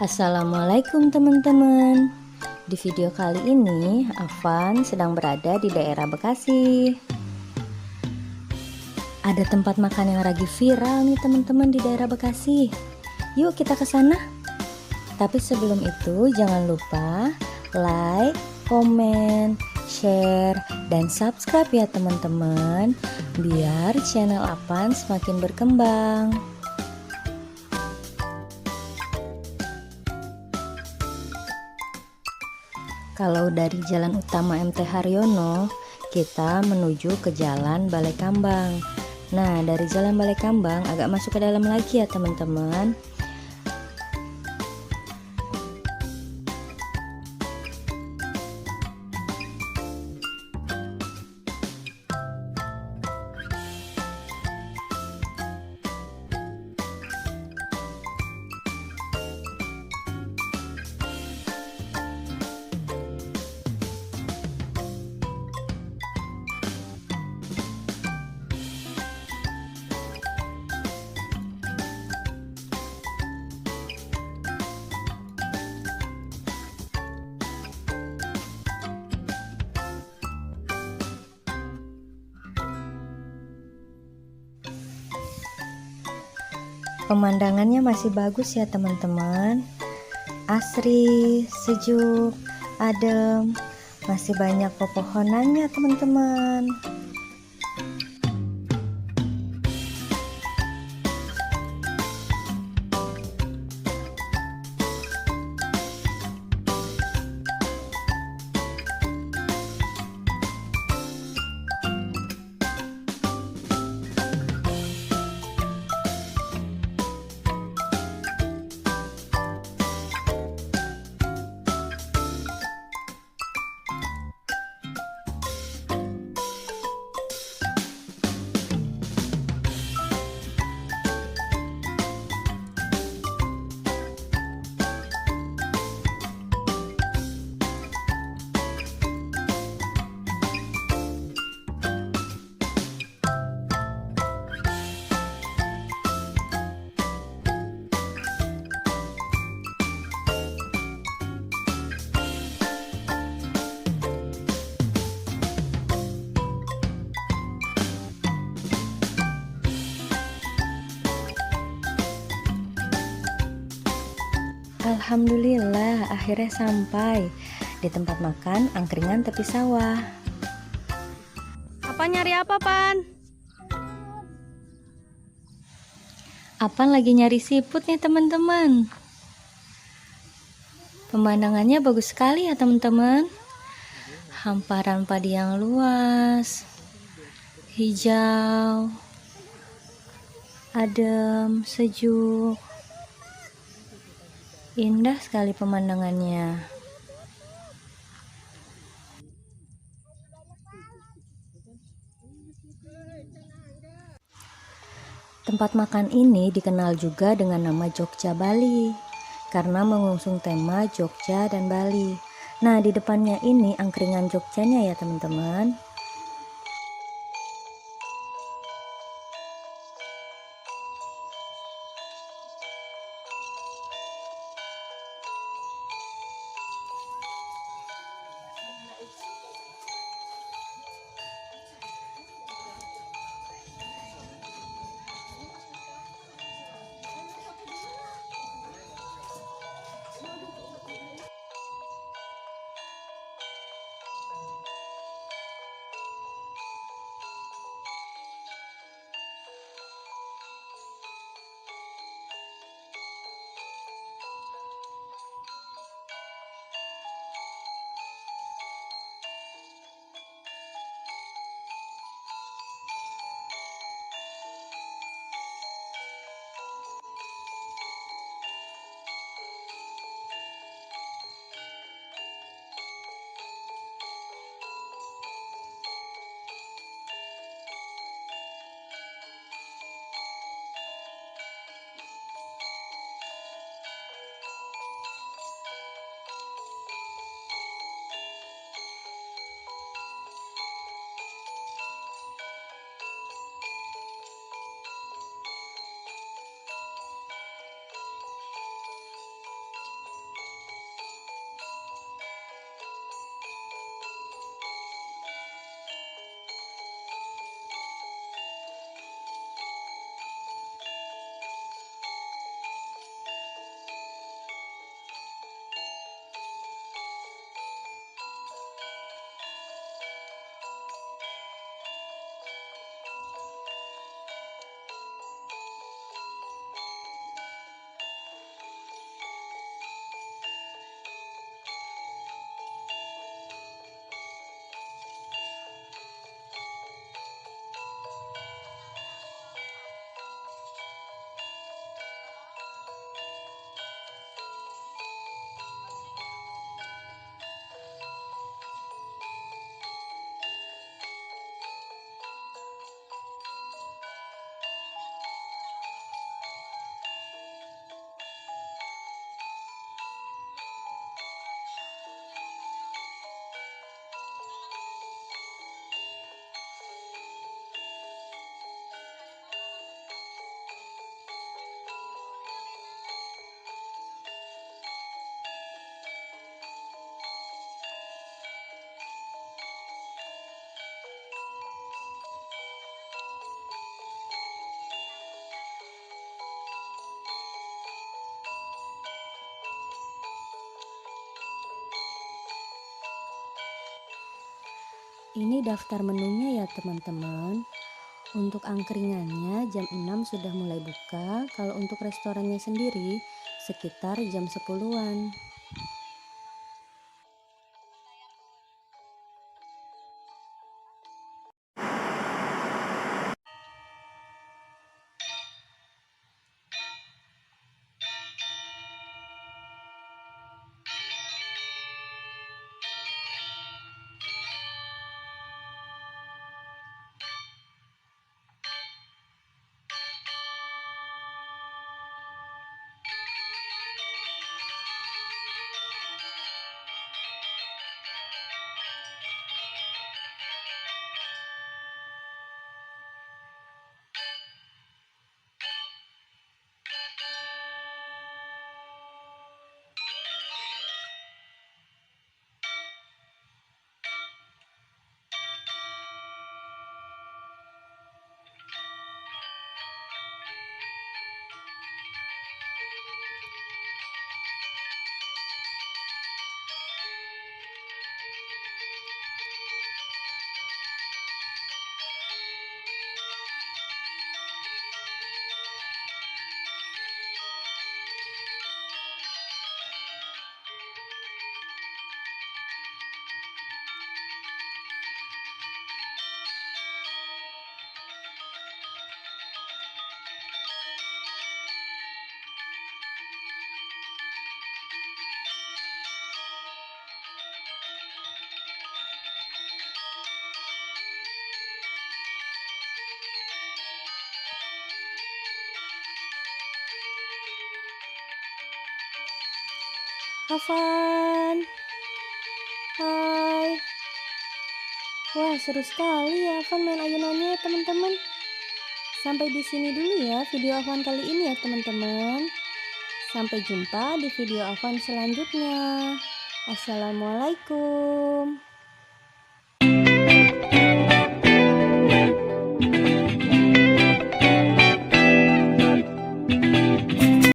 Assalamualaikum teman-teman. Di video kali ini Afan sedang berada di daerah Bekasi. Ada tempat makan yang lagi viral nih teman-teman di daerah Bekasi. Yuk kita ke sana. Tapi sebelum itu jangan lupa like, komen, share, dan subscribe ya teman-teman, biar channel Afan semakin berkembang. Kalau dari jalan utama MT Haryono, kita menuju ke jalan Balai Kambang. Nah, dari jalan Balai Kambang agak masuk ke dalam lagi ya teman-teman. Pemandangannya masih bagus ya teman-teman. Asri, sejuk, adem, masih banyak pepohonannya teman-teman. Alhamdulillah akhirnya sampai di tempat makan angkringan tepi sawah. Apa nyari apa, Pan? Apan lagi nyari siput nih teman-teman. Pemandangannya bagus sekali ya teman-teman. Hamparan padi yang luas, hijau, adem, sejuk. Indah sekali pemandangannya. Tempat makan ini dikenal juga dengan nama Jogja Bali karena mengusung tema Jogja dan Bali. Nah, di depannya ini angkringan Jogjanya ya teman-teman. Ini daftar menunya ya teman-teman. Untuk angkringannya jam 6 sudah mulai buka. Kalau untuk restorannya sendiri sekitar jam 10-an. Afan, hai. Wah, seru sekali ya Afan main ayunannya ya teman-teman. Sampai di sini dulu ya video Afan kali ini ya teman-teman. Sampai jumpa di video Afan selanjutnya. Assalamualaikum.